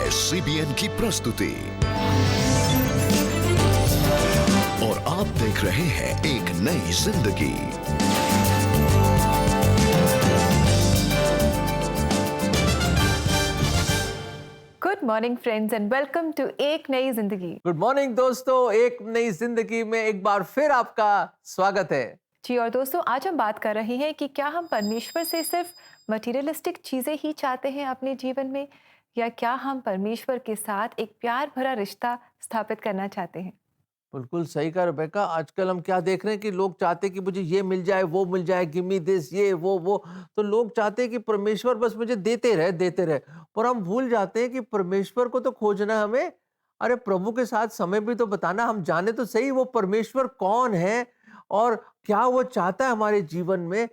है सीबीएन की प्रस्तुति और आप देख रहे हैं एक नई जिंदगी। Good morning friends and welcome to एक नई जिंदगी। गुड मॉर्निंग दोस्तों, एक नई जिंदगी में एक बार फिर आपका स्वागत है। जी और दोस्तों, आज हम बात कर रहे हैं कि क्या हम परमेश्वर से सिर्फ मटेरियलिस्टिक चीज़ें ही चाहते हैं अपने जीवन में, या क्या हम परमेश्वर के साथ एक प्यार भरा रिश्ता स्थापित करना चाहते हैं। बिल्कुल सही कहा रेबेका। आजकल हम क्या देख रहे हैं कि लोग चाहते हैं कि मुझे ये मिल जाए, वो मिल जाए, गिव मी दिस, ये वो। तो लोग चाहते हैं कि परमेश्वर बस मुझे देते रहे। पर हम भूल जाते हैं कि परमेश्वर को तो खोजना है हमें। अरे प्रभु के साथ समय भी तो बताना, हम जाने तो सही वो परमेश्वर कौन है और क्या वो चाहता है हमारे जीवन में।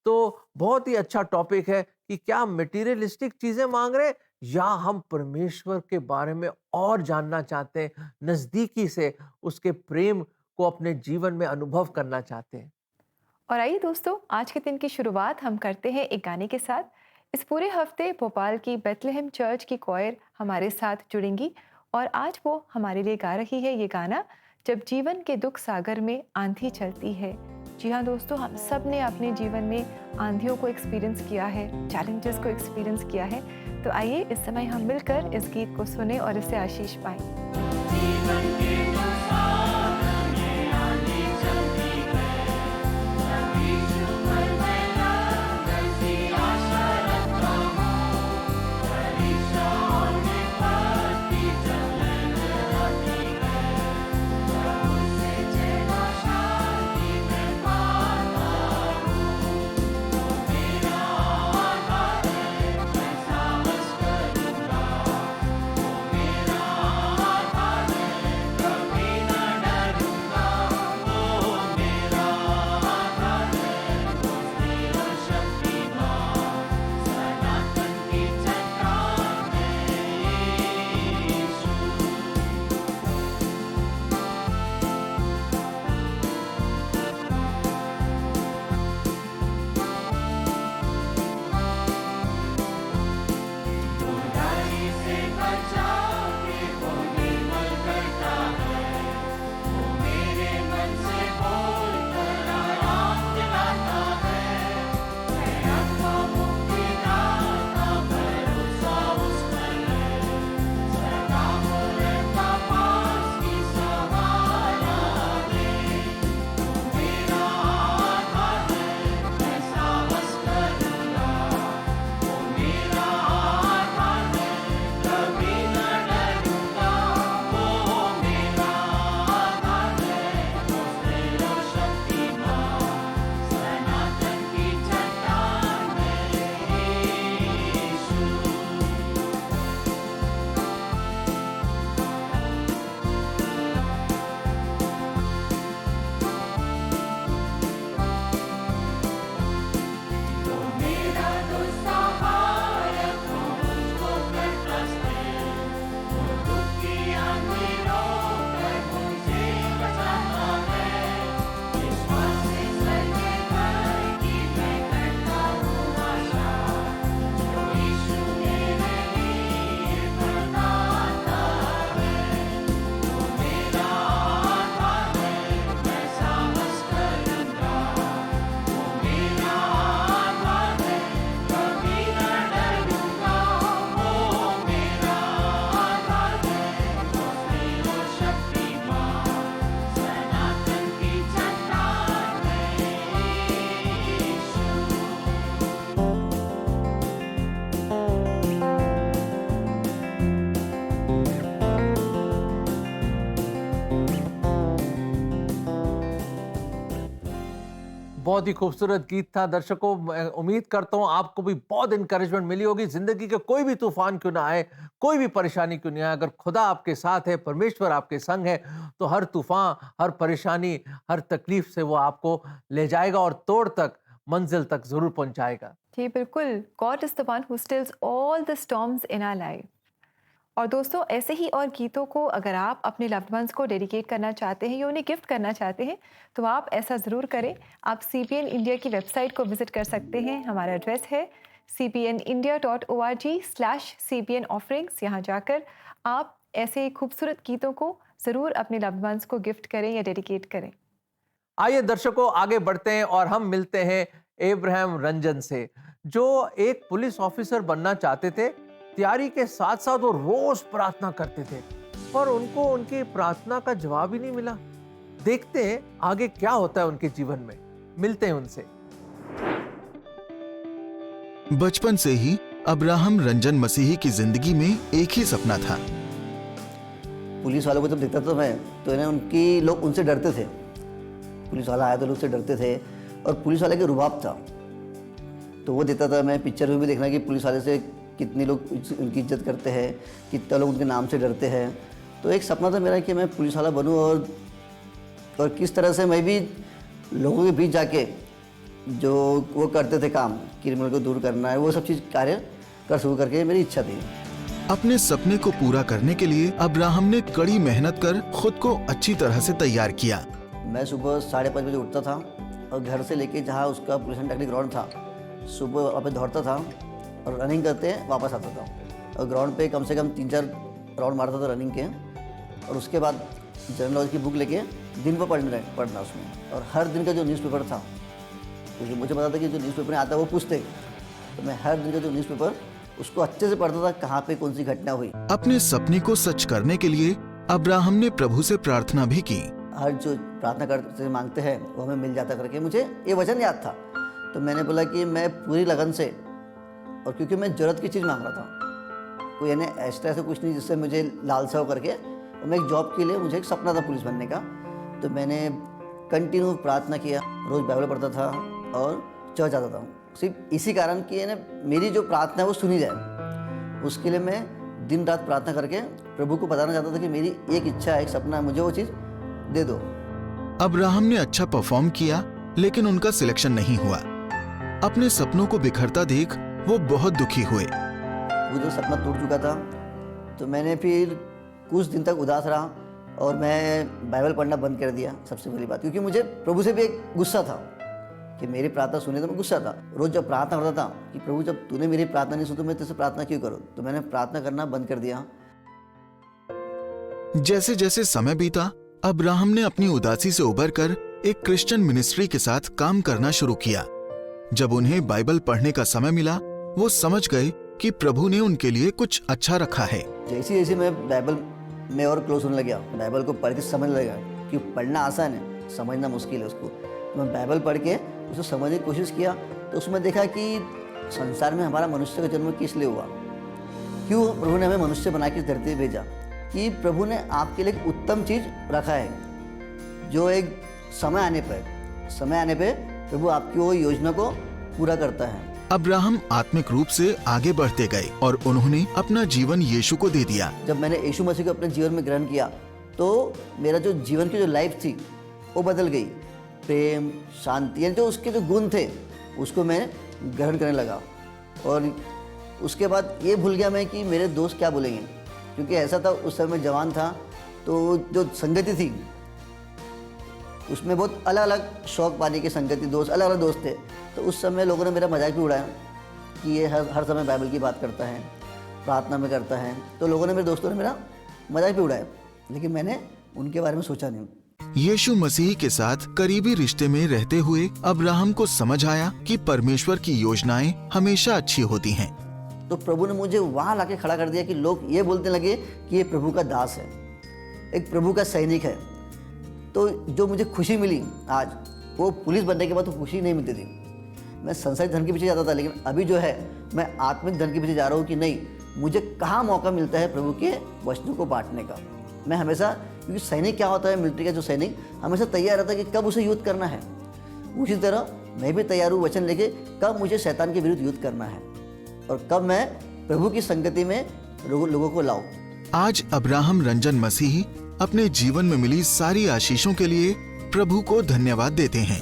तो बहुत ही अच्छा टॉपिक है कि क्या मटेरियलिस्टिक चीजें मांग रहे हैं या हम परमेश्वर के बारे में और जानना चाहते हैं, नजदीकी से उसके प्रेम को अपने जीवन में अनुभव करना चाहते हैं। और आइए दोस्तों, आज के दिन की शुरुआत हम करते हैं एक गाने के साथ। इस पूरे हफ्ते भोपाल की बेथलेहेम चर्च की क्वायर हमारे साथ जुड़ेंगी और आज वो हमारे लिए गा रही है ये गाना, जब जीवन के दुख सागर में आंधी चलती है। जी हाँ दोस्तों, हम सब ने अपने जीवन में आंधियों को एक्सपीरियंस किया है, चैलेंजेस को एक्सपीरियंस किया है। तो आइए इस समय हम मिलकर इस गीत को सुने और इससे आशीष पाएं। बहुत ही खूबसूरत गीत था दर्शकों। मैं उम्मीद करता हूँ आपको भी बहुत इंकरेजमेंट मिली होगी। जिंदगी के कोई भी तूफान क्यों ना आए, कोई भी परेशानी क्यों नहीं आए, अगर खुदा आपके साथ है, परमेश्वर आपके संग है, तो हर तूफान, हर परेशानी, हर तकलीफ से वो आपको ले जाएगा और तोड़ तक, मंजिल तक जरूर पहुंचाएगा। जी बिल्कुल, God is the one who stills all the storms in our life. और दोस्तों, ऐसे ही और गीतों को अगर आप अपने लव्ड वंस को डेडिकेट करना चाहते हैं या उन्हें गिफ्ट करना चाहते हैं, तो आप ऐसा ज़रूर करें। आप CBN इंडिया की वेबसाइट को विजिट कर सकते हैं। हमारा एड्रेस है cpnindia.org/cpn offerings। यहाँ जाकर आप ऐसे खूबसूरत गीतों को ज़रूर अपने लव्ड वंस को गिफ्ट करें या डेडिकेट करें। आइए दर्शकों, आगे बढ़ते हैं और हम मिलते हैं एब्राहम रंजन से, जो एक पुलिस ऑफिसर बनना चाहते थे। तैयारी के साथ साथ वो रोज प्रार्थना करते थे, पर उनको उनकी प्रार्थना का जवाब ही नहीं मिला। देखते हैं आगे क्या होता है उनके जीवन में। मिलते हैं उनसे। बचपन से ही अब्राहम रंजन मसीही की जिंदगी में एक ही सपना था। पुलिस वालों को जब देखता था मैं, तो इन्हें उनकी लोग उनसे डरते थे। पुलिस वाला आया तो लोग उससे डरते थे, और पुलिस वाले के रुबाब था। तो वो देखता था मैं पिक्चर में भी देखना कि पुलिस वाले से कितने लोग उनकी इज्जत करते हैं, कितने लोग उनके नाम से डरते हैं। तो एक सपना था मेरा कि मैं पुलिस वाला बनूं, और किस तरह से मैं भी लोगों के बीच जाके जो वो करते थे काम, क्रिमिनल को दूर करना है, वो सब चीज़ कार्य कर सकूँ करके मेरी इच्छा थी। अपने सपने को पूरा करने के लिए अब्राहम ने कड़ी मेहनत कर खुद को अच्छी तरह से तैयार किया। मैं सुबह 5:30 बजे उठता था, और घर से लेके जहाँ उसका पुलिस टेक्निक ग्राउंड था, सुबह वहाँ पे दौड़ता था और रनिंग करते वापस आता था। और ग्राउंड पे कम से कम 3-4 राउंड मारता था रनिंग के, और उसके बाद जनरल नॉलेज की बुक लेके दिन पर पढ़ना उसमें। और हर दिन का जो न्यूज़पेपर था, क्योंकि मुझे पता था कि जो न्यूज़पेपर में आता है वो पूछते, तो मैं हर दिन का जो न्यूज़पेपर उसको अच्छे से पढ़ता था, कहाँ पे कौन सी घटना हुई। अपने सपने को सच करने के लिए अब्राहम ने प्रभु से प्रार्थना भी की। हर जो प्रार्थना करते मांगते हैं वो हमें मिल जाता करके मुझे ये वचन याद था। तो मैंने बोला कि मैं पूरी लगन से, और क्योंकि मैं ज़रूरत की चीज़ मांग रहा था, कोई यानी एक्स्ट्रा ऐसा कुछ नहीं जिससे मुझे लालसा हो करके, और मैं एक जॉब के लिए, मुझे एक सपना था पुलिस बनने का। तो मैंने कंटिन्यू प्रार्थना किया, रोज़ बाइबल पढ़ता था और चर्च जाता था, सिर्फ इसी कारण कि ना मेरी जो प्रार्थना है वो सुनी जाए। उसके लिए मैं दिन रात प्रार्थना करके प्रभु को बताना चाहता था कि मेरी एक इच्छा है, एक सपना है, मुझे वो चीज़ दे दो। अब्राहम ने अच्छा परफॉर्म किया, लेकिन उनका सिलेक्शन नहीं हुआ। अपने सपनों को बिखरता देख वो बहुत दुखी हुए। वो जो सपना टूट चुका था, तो मैंने फिर कुछ दिन तक उदास रहा, और मैं बाइबल पढ़ना बंद कर दिया। सबसे पहली बात, क्योंकि मुझे प्रभु से भी एक गुस्सा था कि मेरी प्रार्थना सुने, तो मैं गुस्सा था। रोज़ जब प्रार्थना करता था कि प्रभु जब तूने मेरी प्रार्थना नहीं सुनी तो मैं तुझसे प्रार्थना क्यों करूँ, तो मैंने प्रार्थना करना बंद कर दिया। जैसे जैसे समय बीता, अब्राहम ने अपनी उदासी से उबरकर एक क्रिश्चियन मिनिस्ट्री के साथ काम करना शुरू किया। जब उन्हें बाइबल पढ़ने का समय मिला, वो समझ गए कि प्रभु ने उनके लिए कुछ अच्छा रखा है। जैसे जैसे मैं बाइबल में और क्लोज होने लगा, बाइबल को पढ़ के समझ लगा, कि पढ़ना आसान है, समझना मुश्किल है उसको। तो मैं बाइबल पढ़ के उसको समझने की कोशिश किया, तो उसमें देखा कि संसार में हमारा मनुष्य का जन्म किस लिए हुआ, क्यों प्रभु ने हमें मनुष्य बना के धरती पे भेजा, कि प्रभु ने आपके लिए एक उत्तम चीज़ रखा है, जो एक समय आने पे प्रभु आपकी वो योजना को पूरा करता है। अब्राहम आत्मिक रूप से आगे बढ़ते गए और उन्होंने अपना जीवन यीशु को दे दिया। जब मैंने यीशु मसीह को अपने जीवन में ग्रहण किया, तो मेरा जो जीवन की जो लाइफ थी वो बदल गई। प्रेम, शांति, यानी जो उसके जो गुण थे उसको मैं ग्रहण करने लगा। और उसके बाद ये भूल गया मैं कि मेरे दोस्त क्या बोलेंगे, क्योंकि ऐसा था उस समय मैं जवान था, तो जो संगति थी उसमें बहुत अलग अलग शौक पाने की संगति, दोस्त अलग अलग दोस्त थे। तो उस समय लोगों ने मेरा मजाक भी उड़ाया कि ये हर समय बाइबल की बात करता है, प्रार्थना में करता है। तो लोगों ने, मेरे दोस्तों ने मेरा मजाक भी उड़ाया, लेकिन मैंने उनके बारे में सोचा नहीं। यीशु मसीह के साथ करीबी रिश्ते में रहते हुए अब्राहम को समझ आया कि परमेश्वर की योजनाएं हमेशा अच्छी होती हैं। तो प्रभु ने मुझे वहाँ लाके खड़ा कर दिया कि लोग ये बोलने लगे कि ये प्रभु का दास है, एक प्रभु का सैनिक है। तो जो मुझे खुशी मिली आज, वो पुलिस बनने के बाद तो खुशी नहीं मिलती थी। मैं संसारिक धन के पीछे जाता था, लेकिन अभी जो है मैं आत्मिक धन के पीछे जा रहा हूँ कि नहीं, मुझे कहाँ मौका मिलता है प्रभु के वचनों को बांटने का। मैं हमेशा, क्योंकि सैनिक क्या होता है, मिलिट्री का जो सैनिक हमेशा तैयार रहता है कि कब उसे युद्ध करना है। उसी तरह मैं भी तैयार हूँ वचन लेके, कब मुझे शैतान के विरुद्ध युद्ध करना है और कब मैं प्रभु की संगति में लोगों को लाऊं। आज अब्राहम रंजन मसीही अपने जीवन में मिली सारी आशीषों के लिए प्रभु को धन्यवाद देते हैं।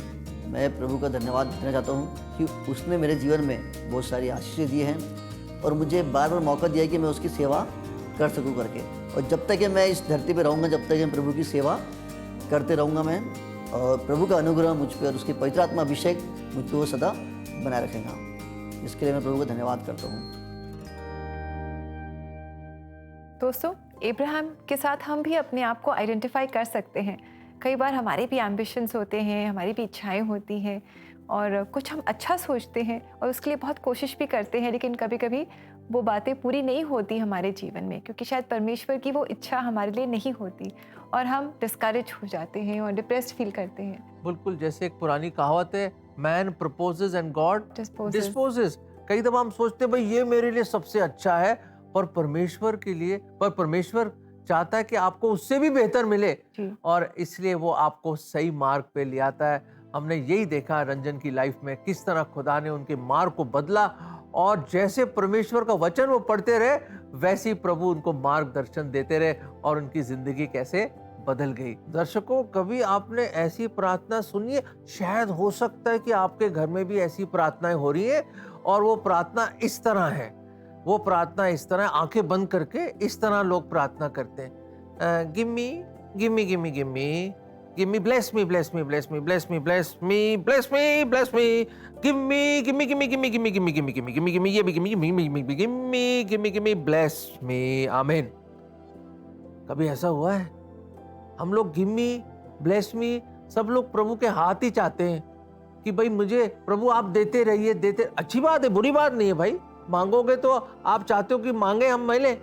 मैं प्रभु का धन्यवाद देना चाहता हूँ कि उसने मेरे जीवन में बहुत सारी आशीषें दी हैं और मुझे बार बार मौका दिया कि मैं उसकी सेवा कर सकूँ करके। और जब तक कि मैं इस धरती पर रहूँगा, जब तक मैं प्रभु की सेवा करते रहूँगा मैं, और प्रभु का अनुग्रह मुझ पर और उसकी पवित्र आत्मा अभिषेक मुझ पर वो सदा बनाए रखेगा। इसके लिए मैं प्रभु का धन्यवाद करता हूँ। दोस्तों, इब्राहिम के साथ हम भी अपने आप को आइडेंटिफाई कर सकते हैं। कई बार हमारे भी एम्बिशंस होते हैं, हमारी भी इच्छाएं होती हैं और कुछ हम अच्छा सोचते हैं और उसके लिए बहुत कोशिश भी करते हैं, लेकिन कभी कभी वो बातें पूरी नहीं होती हमारे जीवन में, क्योंकि शायद परमेश्वर की वो इच्छा हमारे लिए नहीं होती और हम डिस्करेज हो जाते हैं और डिप्रेस्ड फील करते हैं। बिल्कुल, जैसे एक पुरानी कहावत है, man proposes and God Disposes. Dispossess. कई दफा हम सोचते हैं भाई ये मेरे लिए सबसे अच्छा है, पर परमेश्वर के लिए, पर परमेश्वर चाहता है कि आपको उससे भी बेहतर मिले जी। और इसलिए वो आपको सही मार्ग पे ले आता है। हमने यही देखा रंजन की लाइफ में, किस तरह खुदा ने उनके मार्ग को बदला और जैसे परमेश्वर का वचन वो पढ़ते रहे वैसे ही प्रभु उनको मार्गदर्शन देते रहे और उनकी जिंदगी कैसे बदल गई। दर्शकों, कभी आपने ऐसी प्रार्थना सुनी है? शायद हो सकता है कि आपके घर में भी ऐसी प्रार्थनाएं हो रही है और वो प्रार्थना इस तरह है, वो प्रार्थना इस तरह, आंखें बंद करके इस तरह लोग प्रार्थना करते हैं, gimme gimme gimme gimme gimme, bless me bless me bless me bless me bless me bless me bless me, gimme gimme gimme gimme gimme gimme gimme gimme gimme gimme, ये भी gimme gimme gimme gimme gimme gimme, bless me, आमीन। कभी ऐसा हुआ है? हम लोग gimme bless me सब लोग प्रभु के हाथ ही चाहते हैं कि भाई मुझे प्रभु आप देते रहिए, देते। अच्छी बात है, बुरी बात नहीं है भाई, मांगोगे तो आप चाहते हो कि मांगे हम मिले,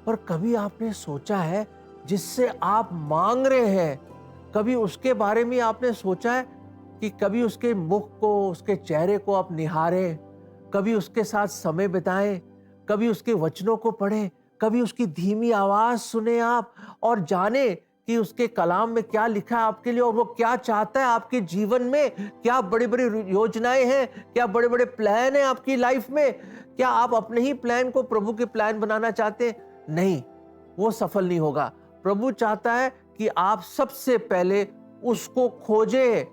पर कभी आपने सोचा है जिससे आप मांग रहे हैं, कभी उसके बारे में आपने सोचा है कि कभी उसके मुख को, उसके चेहरे को आप निहारें, कभी उसके साथ समय बिताएं, कभी उसके वचनों को पढ़ें, कभी उसकी धीमी आवाज सुने आप और जाने कि उसके कलाम में क्या लिखा है आपके लिए और वो क्या चाहता है आपके जीवन में। क्या बड़ी बड़ी योजनाएं हैं, क्या बड़े बड़े प्लान हैं आपकी लाइफ में? क्या आप अपने ही प्लान को प्रभु के प्लान बनाना चाहते हैं? नहीं, वो सफल नहीं होगा। प्रभु चाहता है कि आप सबसे पहले उसको खोजें,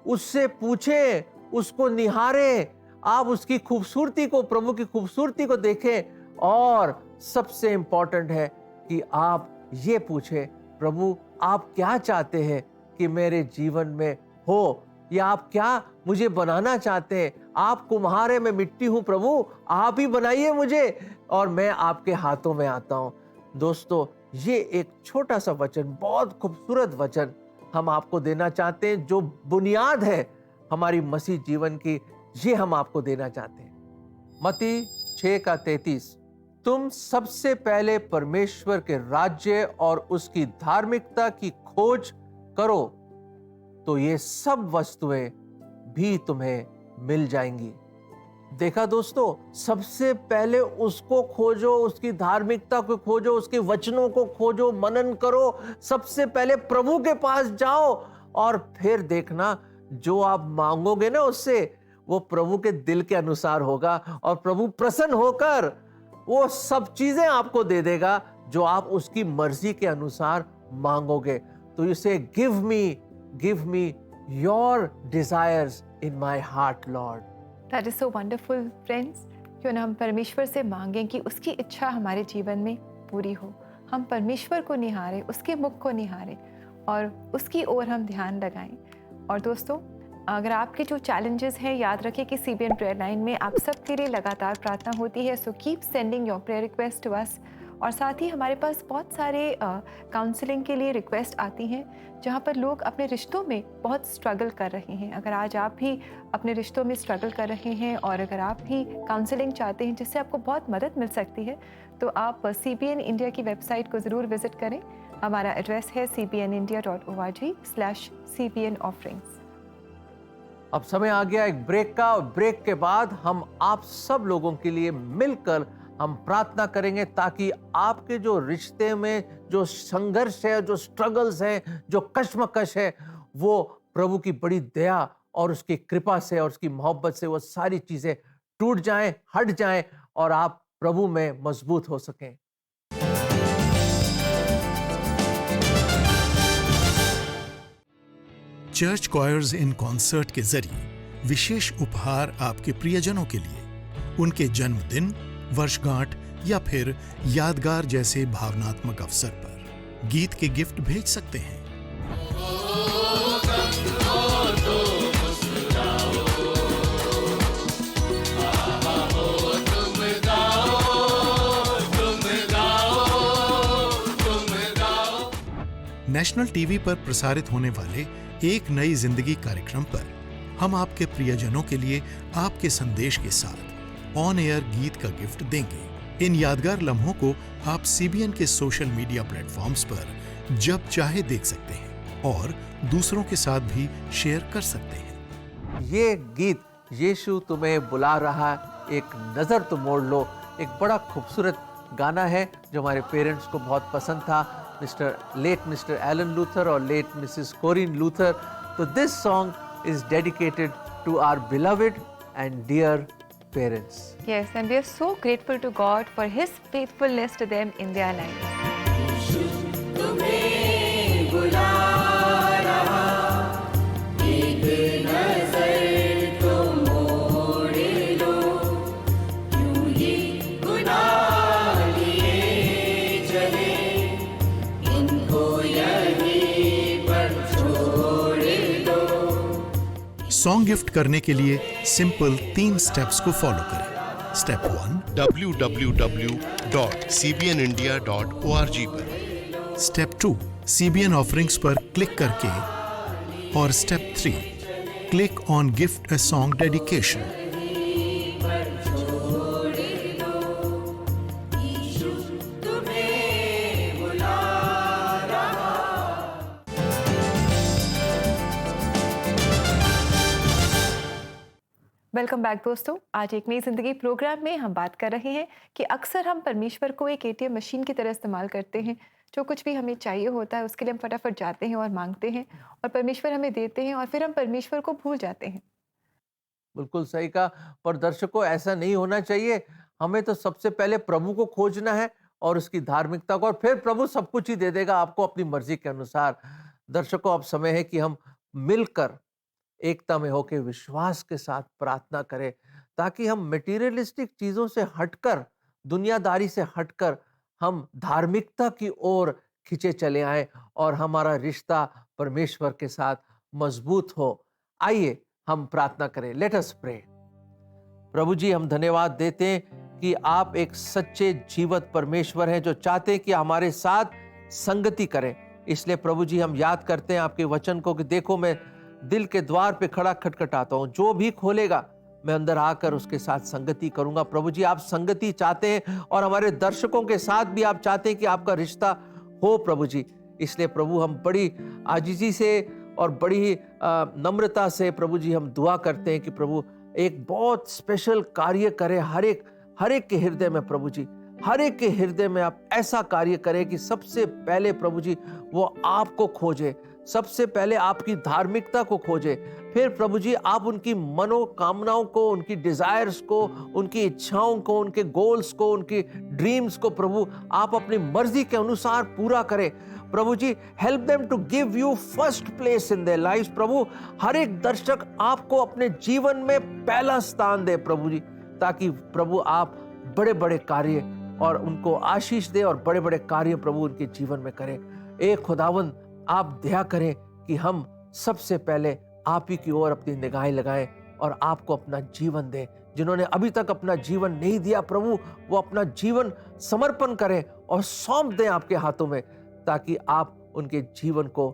उससे पूछें, उसको निहारें, आप उसकी खूबसूरती को, प्रभु की खूबसूरती को देखें और सबसे इंपॉर्टेंट है कि आप ये पूछें, प्रभु आप क्या चाहते हैं कि मेरे जीवन में हो, या आप क्या मुझे बनाना चाहते हैं? आप कुम्हार हैं, मैं मिट्टी हूं, प्रभु आप ही बनाइए मुझे और मैं आपके हाथों में आता हूं। दोस्तों, ये एक छोटा सा वचन, बहुत खूबसूरत वचन हम आपको देना चाहते हैं, जो बुनियाद है हमारी मसीह जीवन की, ये हम आपको देना चाहते हैं। मत्ती 6:33, तुम सबसे पहले परमेश्वर के राज्य और उसकी धार्मिकता की खोज करो तो ये सब वस्तुएं भी तुम्हें मिल जाएंगी। देखा दोस्तों, सबसे पहले उसको खोजो, उसकी धार्मिकता को खोजो, उसके वचनों को खोजो, मनन करो, सबसे पहले प्रभु के पास जाओ और फिर देखना जो आप मांगोगे ना उससे, वो प्रभु के दिल के अनुसार होगा और प्रभु प्रसन्न होकर वो सब चीजें आपको दे देगा जो आप उसकी मर्जी के अनुसार मांगोगे। तो यू से give me your desires in my heart Lord. That is so wonderful friends. क्यों ना हम परमेश्वर से मांगें कि उसकी इच्छा हमारे जीवन में पूरी हो। हम परमेश्वर को निहारें, उसके मुख को निहारें और उसकी ओर हम ध्यान लगाएं। और दोस्तों, अगर आपके जो चैलेंजेस हैं, याद रखें कि सीबीएन प्रेयर लाइन में आप सबके लिए लगातार प्रार्थना होती है। So keep sending your prayer request to us. और साथ ही हमारे पास बहुत सारे काउंसलिंग के लिए रिक्वेस्ट आती हैं, जहाँ पर लोग अपने रिश्तों में बहुत स्ट्रगल कर रहे हैं। अगर आज आप भी अपने रिश्तों में स्ट्रगल कर रहे हैं और अगर आप भी काउंसलिंग चाहते हैं जिससे आपको बहुत मदद मिल सकती है, तो आप CBN इंडिया की वेबसाइट को ज़रूर विजिट करें। हमारा एड्रेस है cbnindia.org/CBN offerings। अब समय आ गया एक ब्रेक का, और ब्रेक के बाद हम आप सब लोगों के लिए मिलकर हम प्रार्थना करेंगे ताकि आपके जो रिश्ते में जो संघर्ष है, जो स्ट्रगल्स है, जो कश्मकश है, वो प्रभु की बड़ी दया और उसकी कृपा से और उसकी मोहब्बत से वो सारी चीजें टूट जाएं, हट जाएं और आप प्रभु में मजबूत हो सकें। चर्च क्वायर्स इन कॉन्सर्ट के जरिए विशेष उपहार आपके प्रियजनों के लिए उनके जन्मदिन, वर्षगांठ या फिर यादगार जैसे भावनात्मक अवसर पर गीत के गिफ्ट भेज सकते हैं। नेशनल टीवी पर प्रसारित होने वाले एक नई जिंदगी कार्यक्रम पर हम आपके प्रियजनों के लिए आपके संदेश के साथ ऑन एयर गीत का गिफ्ट देंगे। इन यादगार लम्हों को आप सीबीएन के सोशल मीडिया प्लेटफॉर्म्स पर जब चाहे देख सकते हैं और दूसरों के साथ भी शेयर कर सकते हैं। ये गीत यीशु तुम्हें बुला रहा, एक नजर तो मोड़ लो, एक बड़ा खूबसूरत गाना है जो हमारे पेरेंट्स को बहुत पसंद था, मिस्टर एलन लूथर और लेट मिसेस कोरिन लूथर। तो this song is dedicated to our beloved and dear parents. Yes, and we are so grateful to God for His faithfulness to them in their lives. Song gift करने के लिए simple 3 steps को follow करें। Step 1, www.cbnindia.org पर। Step 2, CBN offerings पर click करके, और step 3, click on gift a song dedication. Welcome back दोस्तों। आज एक नई जिंदगी प्रोग्राम में हम बात कर रहे हैं कि अक्सर हम परमेश्वर को एक एटीएम मशीन की तरह इस्तेमाल करते हैं। जो कुछ भी हमें चाहिए होता है उसके लिए हम फटाफट जाते हैं और मांगते हैं और परमेश्वर हमें देते हैं और फिर हम परमेश्वर को भूल जाते हैं। बिल्कुल सही कहा, पर दर्शकों ऐसा नहीं होना चाहिए। हमें तो सबसे पहले प्रभु को खोजना है और उसकी धार्मिकता को, और फिर प्रभु सब कुछ ही दे देगा आपको अपनी मर्जी के अनुसार। दर्शकों, अब समय है कि हम मिलकर एकता में होकर विश्वास के साथ प्रार्थना करें, ताकि हम मटेरियलिस्टिक चीजों से हटकर, दुनियादारी से हटकर हम धार्मिकता की ओर खींचे चले आए और हमारा रिश्ता परमेश्वर के साथ मजबूत हो। आइए हम प्रार्थना करें। Let us pray. प्रभु जी, हम धन्यवाद देते हैं कि आप एक सच्चे जीवित परमेश्वर हैं जो चाहते हैं कि हमारे साथ संगति करें। इसलिए प्रभु जी, हम याद करते हैं आपके वचन को कि देखो, मैं दिल के द्वार पे खड़ा खटखटाता हूं, जो भी खोलेगा मैं अंदर आकर उसके साथ संगति करूंगा। प्रभु जी, आप संगति चाहते हैं और हमारे दर्शकों के साथ भी आप चाहते हैं कि आपका रिश्ता हो प्रभु जी। इसलिए प्रभु, हम बड़ी आजीजी से और बड़ी ही नम्रता से प्रभु जी हम दुआ करते हैं कि प्रभु एक बहुत स्पेशल कार्य करें हर एक के हृदय में। प्रभु जी, हर एक के हृदय में आप ऐसा कार्य करें कि सबसे पहले प्रभु जी वो आपको खोजे, सबसे पहले आपकी धार्मिकता को खोजे, फिर प्रभु जी आप उनकी मनोकामनाओं को, उनकी डिजायर्स को, उनकी इच्छाओं को, उनके गोल्स को, उनकी ड्रीम्स को प्रभु आप अपनी मर्जी के अनुसार पूरा करें। प्रभु जी, help them to give you first place in their lives. प्रभु, हर एक दर्शक आपको अपने जीवन में पहला स्थान दे प्रभु जी, ताकि प्रभु आप बड़े बड़े कार्य और उनको आशीष दे और बड़े बड़े कार्य प्रभु उनके जीवन में करें। एक खुदावंद, आप दया करें कि हम सबसे पहले आप ही की ओर अपनी निगाहें लगाएं और आपको अपना जीवन दें। जिन्होंने अभी तक अपना जीवन नहीं दिया प्रभु, वो अपना जीवन समर्पण करें और सौंप दें आपके हाथों में, ताकि आप उनके जीवन को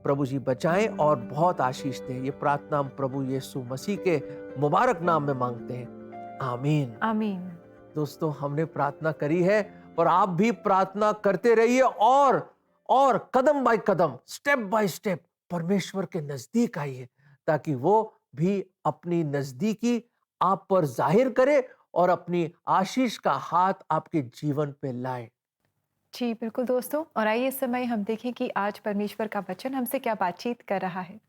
प्रभु जी बचाएं और बहुत आशीष दें। ये प्रार्थना हम प्रभु यीशु मसीह के मुबारक नाम में मांगते हैं, आमीन। आमीन। दोस्तों, हमने प्रार्थना करी है और आप भी प्रार्थना करते रहिए और कदम बाय कदम, स्टेप बाय स्टेप परमेश्वर के नजदीक आइए, ताकि वो भी अपनी नजदीकी आप पर जाहिर करे और अपनी आशीष का हाथ आपके जीवन पे लाए। जी बिल्कुल दोस्तों, और आइए इस समय हम देखें कि आज परमेश्वर का वचन हमसे क्या बातचीत कर रहा है।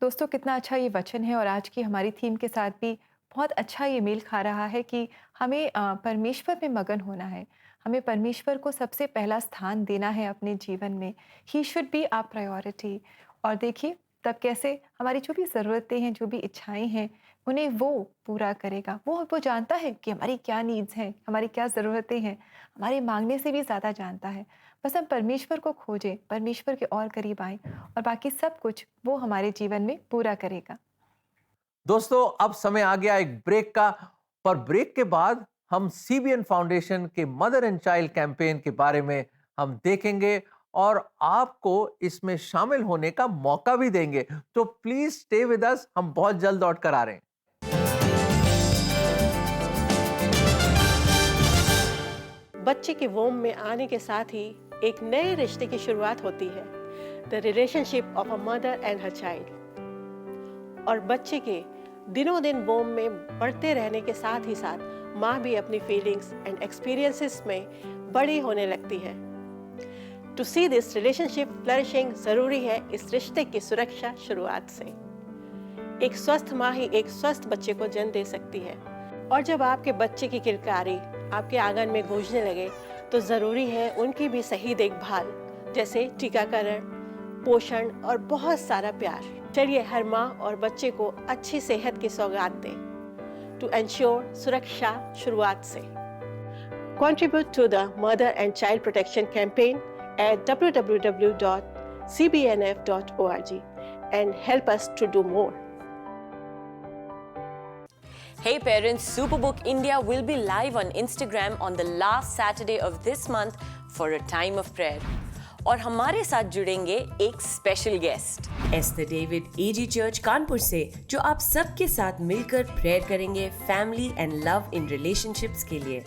दोस्तों, कितना अच्छा ये वचन है और आज की हमारी थीम के साथ भी बहुत अच्छा ये मेल खा रहा है कि हमें परमेश्वर में मगन होना है। हमें परमेश्वर को सबसे पहला स्थान देना है अपने जीवन में। He should be our priority. और देखिए, तब कैसे हमारी जो भी ज़रूरतें हैं, जो भी इच्छाएं हैं, उन्हें वो पूरा करेगा। वो जानता है कि हमारी क्या नीड्स हैं, हमारी क्या ज़रूरतें हैं, हमारे मांगने से भी ज़्यादा जानता है। बस हम परमेश्वर को खोजें, परमेश्वर के और करीब आएँ और बाकी सब कुछ वो हमारे जीवन में पूरा करेगा। दोस्तों, अब समय आ गया एक ब्रेक का, पर ब्रेक के बाद हम सीबीएन फाउंडेशन के मदर एंड चाइल्ड कैंपेन के बारे में हम देखेंगे और आपको इसमें शामिल होने का मौका भी देंगे। तो प्लीज स्टे विद अस, हम बहुत जल्द लौट कर आ रहे हैं। बच्चे के वोम में आने के साथ ही एक नए रिश्ते की शुरुआत होती है, the relationship of a mother and her child. और बच्चे के दिनों दिन वोम में बढ़ते रहने के साथ ही साथ माँ भी अपनी फीलिंग्स एंड एक्सपीरियंसेस में बड़ी होने लगती है। To see this relationship flourishing ज़रूरी है इस रिश्ते की सुरक्षा शुरुआत से। एक स्वस्थ माँ ही एक स्वस्थ बच्चे को जन्म दे सकती है। और जब आपके बच्चे की किलकारी आपके आंगन में गूंजने लगे तो ज़रूरी है उनकी भी सही देखभाल, जैसे टीकाकरण, पोषण और बहुत सारा प्यार। चलिए हर माँ और बच्चे को अच्छी सेहत की सौगात दें टू एंश्योर सुरक्षा शुरुआत से। Contribute to the Mother and Child Protection Campaign at www.cbnf.org and help us to do more. Hey parents, Superbook India will be live on Instagram on the last Saturday of this month for a time of prayer. और हमारे साथ जुड़ेंगे एक special guest, Esther David AG church Kanpur से, जो आप सबके साथ मिलकर प्रेयर करेंगे family and love in relationships के लिए।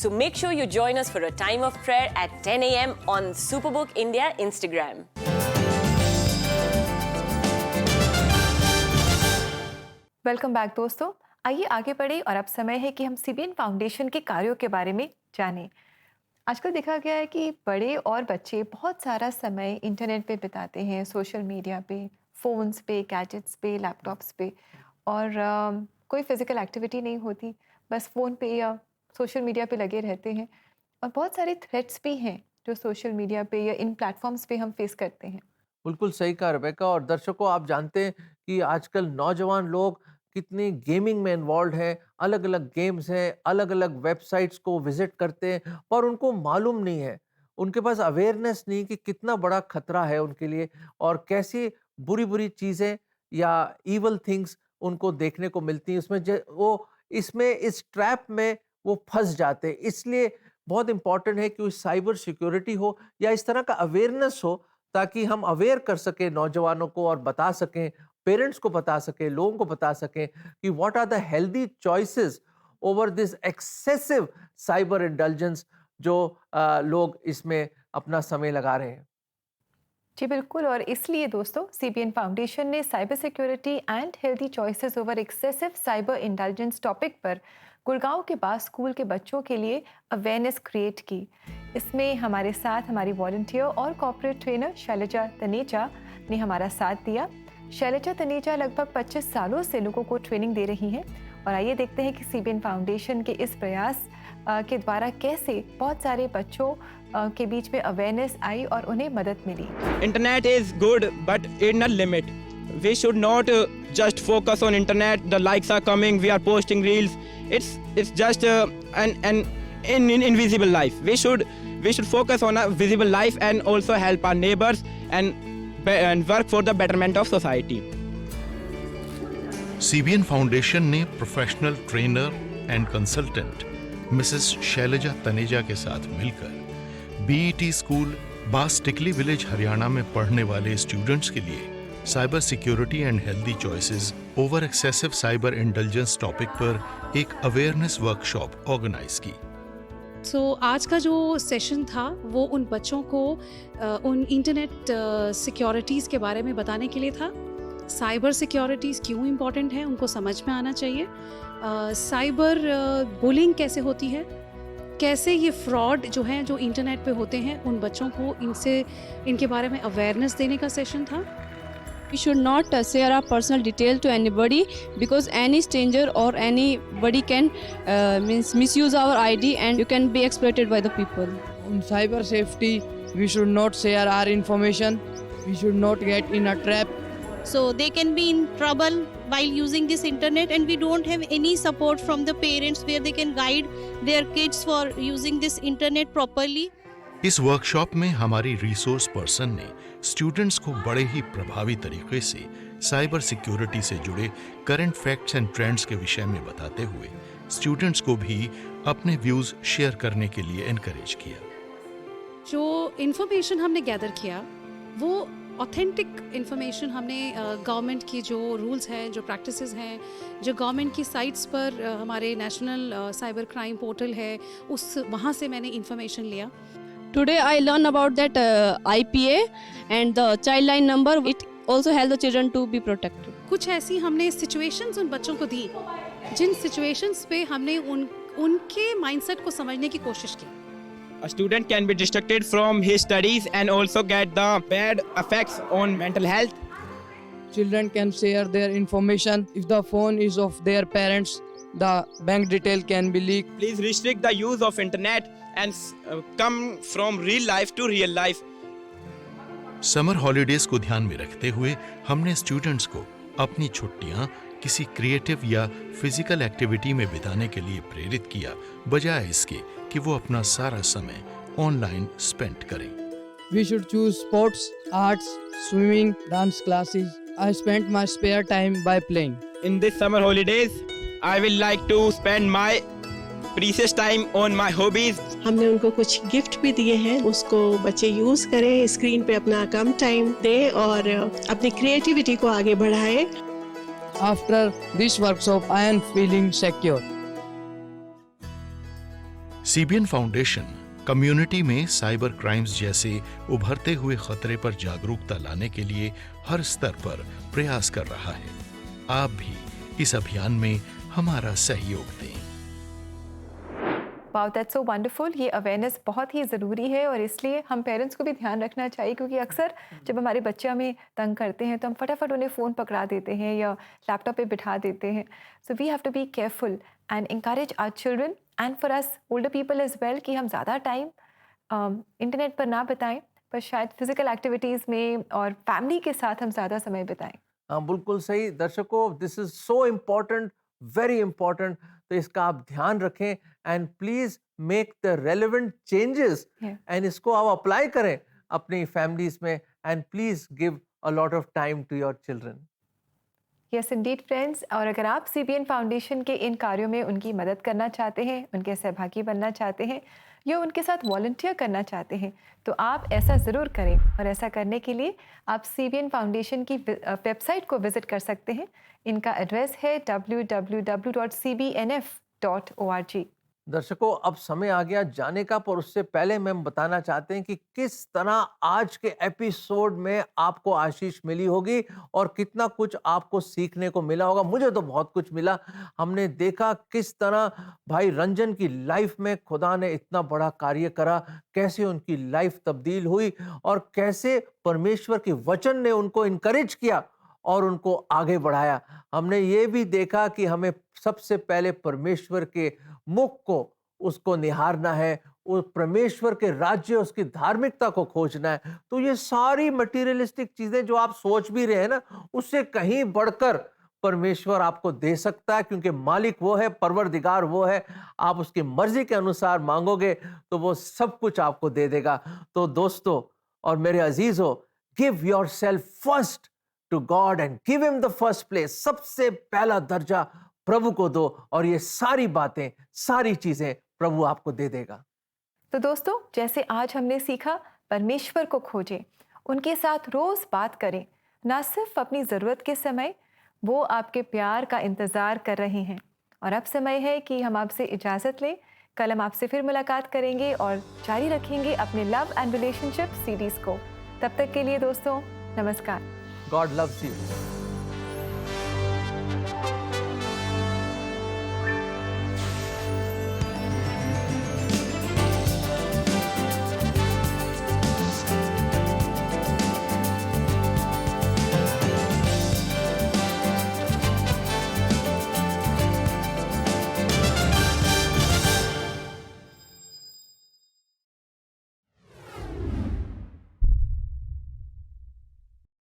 So make sure you join us for a time of prayer at 10 a.m. on Superbook India Instagram. Welcome back दोस्तों, आइए आगे बढ़े और अब समय है कि हम सीबीएन फाउंडेशन के कार्यों के बारे में जानें। आजकल देखा गया है कि बड़े और बच्चे बहुत सारा समय इंटरनेट पे बिताते हैं, सोशल मीडिया पे, फ़ोन्स पे, गैजेट्स पे, लैपटॉप्स पे, और कोई फिज़िकल एक्टिविटी नहीं होती, बस फ़ोन पे या सोशल मीडिया पे लगे रहते हैं। और बहुत सारे थ्रेट्स भी हैं जो सोशल मीडिया पे या इन प्लेटफॉर्म्स पे हम फेस करते हैं। बिल्कुल सही कहा रेबेका। और दर्शकों, आप जानते हैं कि आजकल नौजवान लोग कितनी गेमिंग में इन्वॉल्व हैं, अलग अलग गेम्स हैं, अलग अलग वेबसाइट्स को विजिट करते हैं, पर उनको मालूम नहीं है, उनके पास अवेयरनेस नहीं कि कितना बड़ा खतरा है उनके लिए और कैसी बुरी बुरी चीज़ें या इवल थिंग्स उनको देखने को मिलती हैं। वो इसमें इस ट्रैप में वो फंस जाते हैं। इसलिए बहुत इंपॉर्टेंट है कि साइबर सिक्योरिटी हो या इस तरह का अवेयरनेस हो, ताकि हम अवेयर कर सकें नौजवानों को और बता सकें, पेरेंट्स को बता सकें, लोगों को बता सकें कि what are the healthy choices over this excessive cyber indulgence जो लोग इसमें अपना समय लगा रहे हैं। जी बिल्कुल, और इसलिए दोस्तों सीबीएन फाउंडेशन ने cyber security and healthy choices over excessive cyber indulgence topic पर गुड़गांव के बाद स्कूल के बच्चों के लिए अवेयरनेस क्रिएट की। इसमें हमारे साथ हमारी वॉलंटियर और कॉर्पोरेट ट्रेनर शैलजा तनेजा ने हमारा साथ दिया। शैलजा तनेजा लगभग 25 सालों से लोगों को ट्रेनिंग दे रही हैं और आइए देखते हैं कि सीबीएन फाउंडेशन के इस प्रयास के द्वारा कैसे बहुत सारे बच्चों के बीच में अवेयरनेस आई और उन्हें मदद मिली। Internet is good, but in a limit. We should not just focus on internet. The likes are coming. We are posting reels. It's just an invisible life. We should focus on a visible life and also help our neighbors and work for the betterment of society. CBN foundation ने professional trainer and consultant Mrs Shailja Taneja के साथ मिलकर BET school बास टिकली village Haryana में पढ़ने वाले students के लिए cyber security and healthy choices over excessive cyber indulgence topic पर एक अवेयरनेस वर्कशॉप ऑर्गेनाइज की। आज का जो सेशन था वो उन बच्चों को उन इंटरनेट सिक्योरिटीज़ के बारे में बताने के लिए था। साइबर सिक्योरिटीज़ क्यों इम्पॉर्टेंट है उनको समझ में आना चाहिए। साइबर बुलिंग कैसे होती है, कैसे ये फ्रॉड जो हैं जो इंटरनेट पे होते हैं, उन बच्चों को इनके बारे में अवेयरनेस देने का सेशन था। We should not share our personal detail to anybody because any stranger or anybody can misuse our ID and you can be exploited by the people. On cyber safety, we should not share our information. We should not get in a trap. so they can be in trouble while using this internet, and we don't have any support from the parents where they can guide their kids for using this internet properly. इस workshop में हमारी resource person ने students को बड़े ही प्रभावी तरीके से cyber security से जुड़े करंट फैक्ट्स एंड ट्रेंड्स के विषय में बताते हुए स्टूडेंट्स को भी अपने व्यूज शेयर करने के लिए एनकरेज किया। जो इन्फॉर्मेशन हमने गैदर किया वो ऑथेंटिक इन्फॉर्मेशन हमने गवर्नमेंट की जो रूल्स हैं, जो प्रैक्टिसेस हैं, जो गवर्नमेंट की साइट्स पर हमारे नेशनल साइबर क्राइम पोर्टल है, उस वहाँ से मैंने इन्फॉर्मेशन लिया। Today I learn about that IPA and the child line number. It also help the children to be protected. कुछ ऐसी हमने सिचुएशंस उन बच्चों को दी जिन सिचुएशंस पे हमने उनके माइंडसेट को समझने की कोशिश की। A student can be distracted from his studies and also get the bad effects on mental health. Children can share their information. If the phone is of their parents, the bank detail can be leaked. Please restrict the use of internet and come from real life to real life. Summer holidays को ध्यान में रखते हुए हमने students को अपनी छुट्टियां किसी क्रिएटिव या फिजिकल एक्टिविटी में बिताने के लिए प्रेरित किया, बजाय इसके कि वो अपना सारा समय ऑनलाइन स्पेंड करें। We should choose sports, arts, swimming, dance classes. I spent my spare time by playing. In this summer holidays, I will like to spend my precious time on my hobbies. हमने उनको कुछ gift भी दिए हैं, उसको बच्चे use करें, screen पे अपना कम टाइम दें और अपनी क्रिएटिविटी को आगे बढ़ाएं। After this workshop, I am feeling secure. CBN foundation community में साइबर क्राइम्स जैसे उभरते हुए खतरे पर जागरूकता लाने के लिए हर स्तर पर प्रयास कर रहा है। आप भी इस अभियान में हमारा सहयोग दें। Wow, that's so wonderful. ये अवेयरनेस बहुत ही ज़रूरी है और इसलिए हम पेरेंट्स को भी ध्यान रखना चाहिए, क्योंकि अक्सर जब हमारे बच्चे हमें तंग करते हैं तो हम फटाफट उन्हें फ़ोन पकड़ा देते हैं या लैपटॉप पे बिठा देते हैं। So we have to be careful and encourage our children and for us older people as well कि हम ज़्यादा टाइम इंटरनेट पर ना बिताएं, पर शायद फिजिकल एक्टिविटीज़ में और फैमिली के साथ हम ज़्यादा समय बिताएं। हाँ, बिल्कुल सही। दर्शकों, this is so important, very important. तो इसका आप ध्यान रखें and please make the relevant changes and इसको आप अप्लाई करें अपनी फैमिलीज में and please give a lot of time to your children. Yes indeed friends, और अगर आप CBN फाउंडेशन के इन कार्यों में उनकी मदद करना चाहते हैं, उनके सहभागी बनना चाहते हैं या उनके साथ वॉलंटियर करना चाहते हैं, तो आप ऐसा ज़रूर करें। और ऐसा करने के लिए आप CBN फाउंडेशन की वेबसाइट को विज़िट कर सकते हैं। इनका एड्रेस है www.cbnf.org। दर्शकों, अब समय आ गया जाने का, पर उससे पहले हम बताना चाहते हैं कि किस तरह आज के एपिसोड में आपको आशीष मिली होगी और कितना कुछ आपको सीखने को मिला होगा। मुझे तो बहुत कुछ मिला। हमने देखा किस तरह भाई रंजन की लाइफ में खुदा ने इतना बड़ा कार्य करा, कैसे उनकी लाइफ तब्दील हुई और कैसे परमेश्वर के वचन ने उनको इनकरेज किया और उनको आगे बढ़ाया। हमने ये भी देखा कि हमें सबसे पहले परमेश्वर के मुख को उसको निहारना है, वो परमेश्वर के राज्य, उसकी धार्मिकता को खोजना है। तो ये सारी मटेरियलिस्टिक चीजें जो आप सोच भी रहे हैं ना, उससे कहीं बढ़कर परमेश्वर आपको दे सकता है, क्योंकि मालिक वो है, परवरदिगार वो है। आप उसकी मर्जी के अनुसार मांगोगे तो वो सब कुछ आपको दे देगा। तो दोस्तों और मेरे अजीजों, give yourself first to God and give him the first place. सबसे पहला दर्जा प्रभु को दो और ये सारी बातें, सारी चीजें प्रभु आपको दे देगा। तो दोस्तों, जैसे आज हमने सीखा, परमेश्वर को खोजें, उनके साथ रोज बात करें, ना सिर्फ अपनी ज़रूरत के समय, वो आपके प्यार का इंतज़ार कर रहे हैं। और अब समय है कि हम आपसे इजाज़त लें। कल हम आपसे फिर मुलाकात करेंगे और जारी रखेंगे अपने लव एंड रिलेशनशिप सीरीज़ को। तब तक के लिए दोस्तों, नमस्कार। God loves you.